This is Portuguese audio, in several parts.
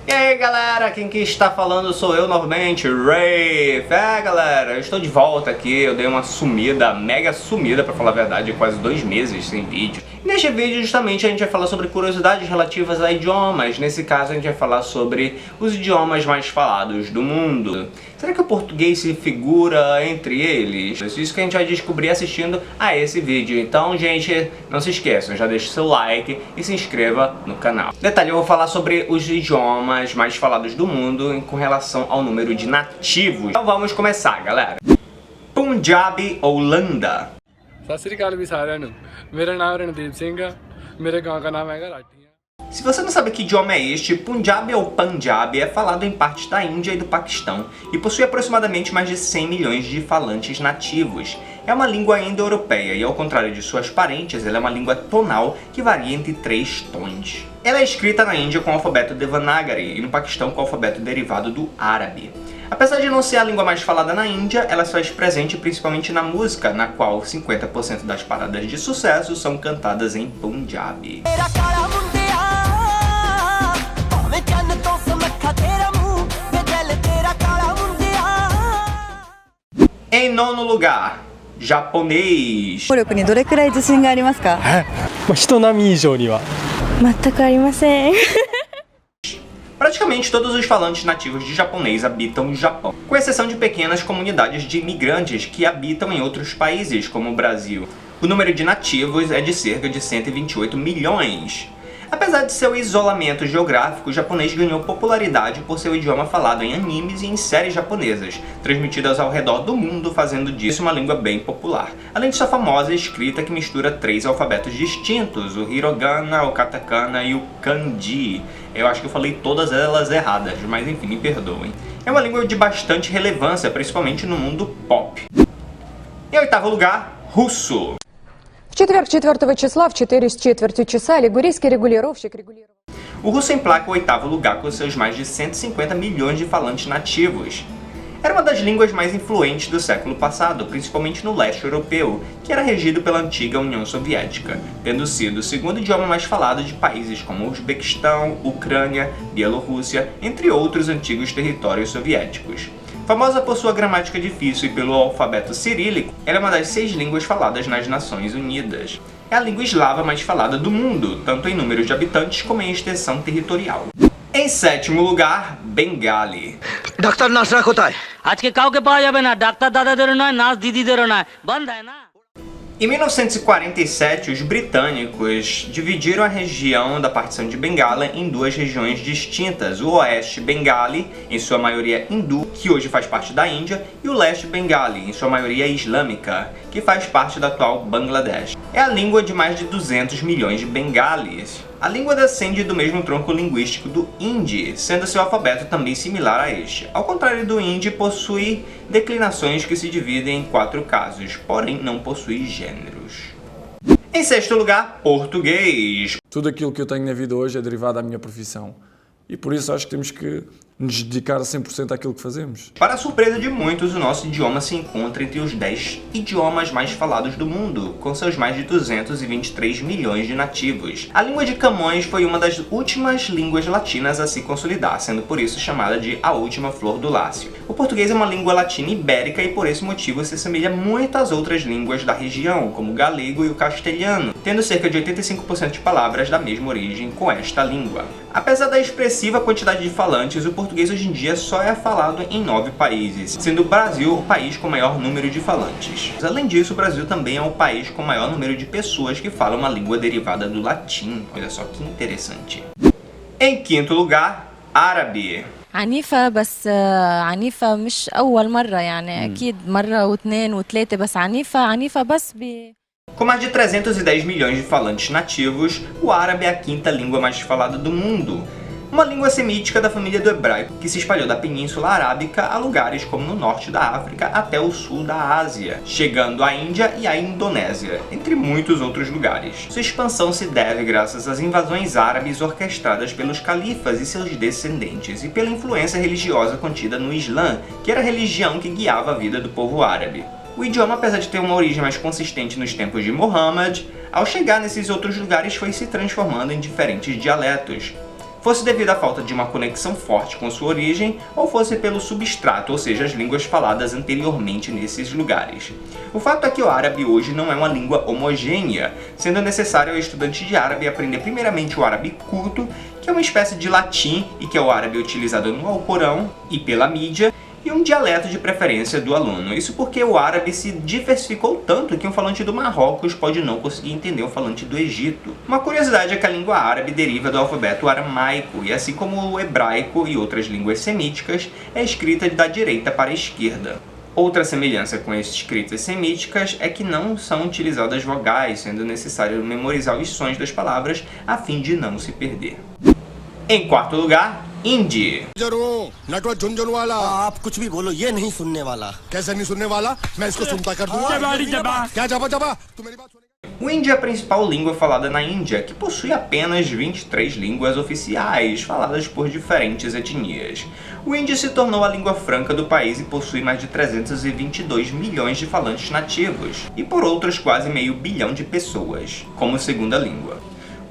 E aí galera, quem que está falando sou eu novamente, Rafe. Galera, eu estou de volta aqui, eu dei uma sumida, mega sumida pra falar a verdade, quase 2 meses sem vídeo. E neste vídeo justamente a gente vai falar sobre curiosidades relativas a idiomas. Nesse caso a gente vai falar sobre os idiomas mais falados do mundo. Será que o português se figura entre eles? Isso que a gente vai descobrir assistindo a esse vídeo. Então gente, não se esqueçam, já deixa o seu like e se inscreva no canal. Detalhe, eu vou falar sobre os idiomas mais falados do mundo com relação ao número de nativos. Então vamos começar, galera. Punjabi ou Landa? Se você não sabe que idioma é este, Punjabi ou Punjabi é falado em partes da Índia e do Paquistão e possui aproximadamente mais de 100 milhões de falantes nativos. É uma língua indo-europeia e, ao contrário de suas parentes, ela é uma língua tonal que varia entre 3 tons. Ela é escrita na Índia com o alfabeto Devanagari e no Paquistão com o alfabeto derivado do árabe. Apesar de não ser a língua mais falada na Índia, ela só é presente principalmente na música, na qual 50% das paradas de sucesso são cantadas em Punjabi. Em nono lugar, japonês. Praticamente todos os falantes nativos de japonês habitam o Japão, com exceção de pequenas comunidades de imigrantes que habitam em outros países, como o Brasil. O número de nativos é de cerca de 128 milhões. Apesar de seu isolamento geográfico, o japonês ganhou popularidade por seu idioma falado em animes e em séries japonesas, transmitidas ao redor do mundo, fazendo disso uma língua bem popular. Além de sua famosa escrita que mistura 3 alfabetos distintos, o hiragana, o katakana e o kanji. Eu acho que eu falei todas elas erradas, mas enfim, me perdoem. É uma língua de bastante relevância, principalmente no mundo pop. Em oitavo lugar, russo. В четверг 4 числа в 4:15 часа лигурийский регулировщик регулировал. O russo emplaca o 8º lugar com seus mais de 150 milhões de falantes nativos. Era uma das línguas mais influentes do século passado, principalmente no leste europeu, que era regido pela antiga União Soviética, tendo sido o segundo idioma mais falado de países como Uzbequistão, Ucrânia, Bielorrússia, entre outros antigos territórios soviéticos. Famosa por sua gramática difícil e pelo alfabeto cirílico, ela é uma das 6 línguas faladas nas Nações Unidas. É a língua eslava mais falada do mundo, tanto em número de habitantes como em extensão territorial. Em 7º lugar, Bengali. Dr. Nasra kothay? আজকে কাউকে পাওয়া যাবে না ডাক্তার দাদাদেরও নয় নার্স দিদিদেরও নয় বন্ধ है না। Em 1947, os britânicos dividiram a região da partição de Bengala em 2 regiões distintas, o Oeste Bengali, em sua maioria hindu, que hoje faz parte da Índia, e o Leste Bengali, em sua maioria islâmica, que faz parte da atual Bangladesh. É a língua de mais de 200 milhões de bengalis. A língua descende do mesmo tronco linguístico do hindi, sendo seu alfabeto também similar a este. Ao contrário do hindi, possui declinações que se dividem em 4 casos, porém não possui gêneros. Em 6º lugar, português. Tudo aquilo que eu tenho na vida hoje é derivado da minha profissão. E por isso acho que temos que nos dedicar a 100% àquilo que fazemos. Para a surpresa de muitos, o nosso idioma se encontra entre os 10 idiomas mais falados do mundo, com seus mais de 223 milhões de nativos. A língua de Camões foi uma das últimas línguas latinas a se consolidar, sendo por isso chamada de a última flor do Lácio. O português é uma língua latina ibérica e por esse motivo se assemelha muito às outras línguas da região, como o galego e o castelhano, tendo cerca de 85% de palavras da mesma origem com esta língua. Apesar da expressiva quantidade de falantes, o português hoje em dia só é falado em 9 países, sendo o Brasil o país com maior número de falantes. Além disso, o Brasil também é o país com maior número de pessoas que falam uma língua derivada do latim. Olha só que interessante. Em 5º lugar, árabe. عنيفة بس عنيفة مش أول مرة يعني أكيد مرة واثنين وثلاثة بس عنيفة بس Com mais de 310 milhões de falantes nativos, o árabe é a 5ª língua mais falada do mundo. Uma língua semítica da família do hebraico que se espalhou da Península Arábica a lugares como no norte da África até o sul da Ásia, chegando à Índia e à Indonésia, entre muitos outros lugares. Sua expansão se deve graças às invasões árabes orquestradas pelos califas e seus descendentes e pela influência religiosa contida no Islã, que era a religião que guiava a vida do povo árabe. O idioma, apesar de ter uma origem mais consistente nos tempos de Muhammad, ao chegar nesses outros lugares foi se transformando em diferentes dialetos. fosse devido à falta de uma conexão forte com sua origem ou fosse pelo substrato, ou seja, as línguas faladas anteriormente nesses lugares. O fato é que o árabe hoje não é uma língua homogênea, sendo necessário ao estudante de árabe aprender primeiramente o árabe culto, que é uma espécie de latim e que é o árabe utilizado no Alcorão e pela mídia, e um dialeto de preferência do aluno. Isso porque o árabe se diversificou tanto que um falante do Marrocos pode não conseguir entender um falante do Egito. Uma curiosidade é que a língua árabe deriva do alfabeto aramaico, e assim como o hebraico e outras línguas semíticas, é escrita da direita para a esquerda. Outra semelhança com as escritas semíticas é que não são utilizadas vogais, sendo necessário memorizar os sons das palavras a fim de não se perder. Em quarto lugar, Hindi. Natwar झुनझुन वाला आप कुछ भी बोलो ये नहीं सुनने वाला कैसे नहीं सुनने वाला मैं इसको सुनता कर दूंगा क्या जबा जबा तू मेरी बात सुनेगा O hindi é a principal língua falada na Índia, que possui apenas 23 línguas oficiais, faladas por diferentes etnias. O hindi se tornou a língua franca do país e possui mais de 322 milhões de falantes nativos, e por outros quase meio bilhão de pessoas, como segunda língua.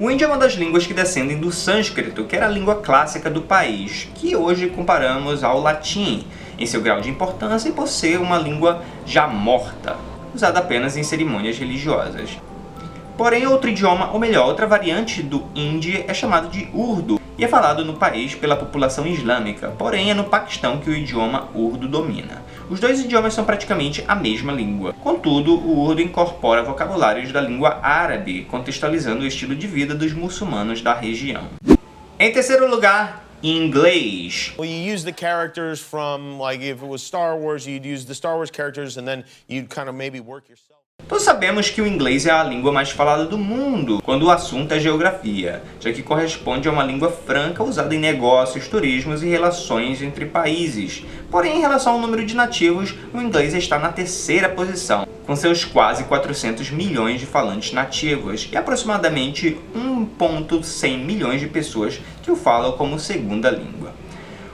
O hindi é uma das línguas que descendem do sânscrito, que era a língua clássica do país, que hoje comparamos ao latim, em seu grau de importância e por ser uma língua já morta, usada apenas em cerimônias religiosas. Porém, outro idioma, ou melhor, outra variante do hindi é chamado de Urdu, e é falado no país pela população islâmica, porém é no Paquistão que o idioma Urdu domina. Os dois idiomas são praticamente a mesma língua. Contudo, o Urdu incorpora vocabulários da língua árabe, contextualizando o estilo de vida dos muçulmanos da região. Em terceiro lugar, inglês. Well, you use the characters from, like, if it was Star Wars, you'd use the Star Wars characters and then you'd kind of maybe work yourself. Todos sabemos que o inglês é a língua mais falada do mundo quando o assunto é geografia, já que corresponde a uma língua franca usada em negócios, turismos e relações entre países. Porém, em relação ao número de nativos, o inglês está na terceira posição, com seus quase 400 milhões de falantes nativos e aproximadamente 1,100 milhões de pessoas que o falam como segunda língua.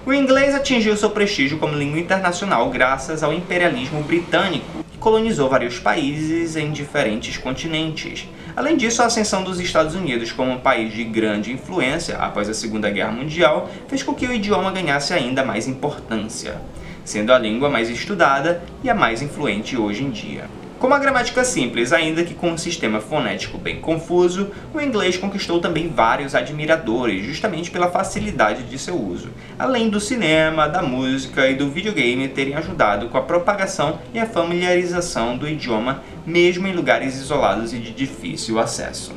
O inglês atingiu seu prestígio como língua internacional graças ao imperialismo britânico, que colonizou vários países em diferentes continentes. Além disso, a ascensão dos Estados Unidos como um país de grande influência após a Segunda Guerra Mundial fez com que o idioma ganhasse ainda mais importância, sendo a língua mais estudada e a mais influente hoje em dia. Com uma gramática simples, ainda que com um sistema fonético bem confuso, o inglês conquistou também vários admiradores, justamente pela facilidade de seu uso, além do cinema, da música e do videogame terem ajudado com a propagação e a familiarização do idioma, mesmo em lugares isolados e de difícil acesso.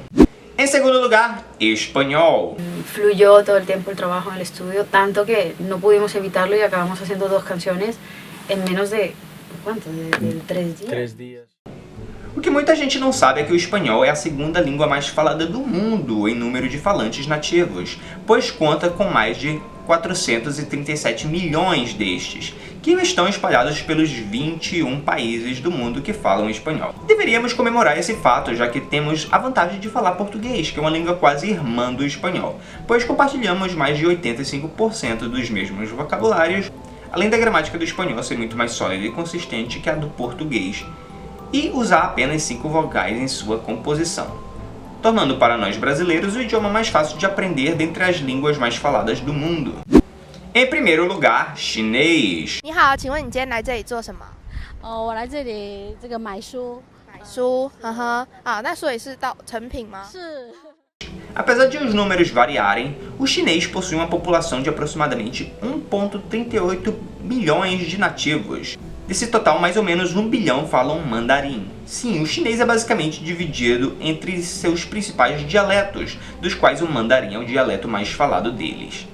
Em segundo lugar, espanhol. Fluyó todo el tiempo el trabajo en el estudio, tanto que no pudimos evitarlo y acabamos haciendo 2 canciones en menos de, ¿cuánto? De 3 días. 3 días. O que muita gente não sabe é que o espanhol é a segunda língua mais falada do mundo em número de falantes nativos, pois conta com mais de 437 milhões destes, que estão espalhados pelos 21 países do mundo que falam espanhol. Deveríamos comemorar esse fato, já que temos a vantagem de falar português, que é uma língua quase irmã do espanhol, pois compartilhamos mais de 85% dos mesmos vocabulários, além da gramática do espanhol ser muito mais sólida e consistente que a do português, e usar apenas 5 vogais em sua composição, tornando para nós brasileiros o idioma mais fácil de aprender dentre as línguas mais faladas do mundo. Em primeiro lugar, chinês. 你好，请问你今天来这里做什么？我来这里买书。买书，那所以是到成品吗？是。 Apesar de os números variarem, o chinês possui uma população de aproximadamente 1,38 milhões de nativos. Desse total, mais ou menos 1 bilhão falam mandarim. Sim, o chinês é basicamente dividido entre seus principais dialetos, dos quais o mandarim é o dialeto mais falado deles.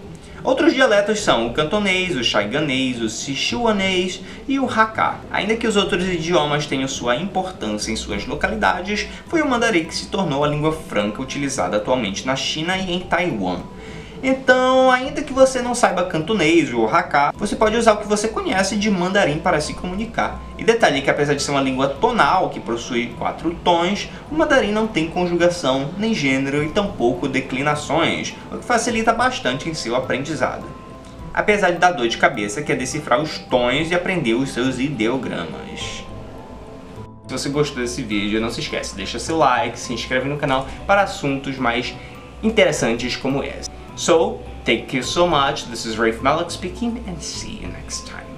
Outros dialetos são o cantonês, o xaiganês, o sichuanês e o hakka. Ainda que os outros idiomas tenham sua importância em suas localidades, foi o mandarim que se tornou a língua franca utilizada atualmente na China e em Taiwan. Então, ainda que você não saiba cantonês ou hakka, você pode usar o que você conhece de mandarim para se comunicar. E detalhe que apesar de ser uma língua tonal, que possui 4 tons, o mandarim não tem conjugação, nem gênero e tampouco declinações, o que facilita bastante em seu aprendizado. Apesar de dar dor de cabeça, que é decifrar os tons e aprender os seus ideogramas. Se você gostou desse vídeo, não se esquece, deixa seu like, se inscreve no canal para assuntos mais interessantes como esse. So, Thank you so much. This is Rafe Malik speaking, and see you next time.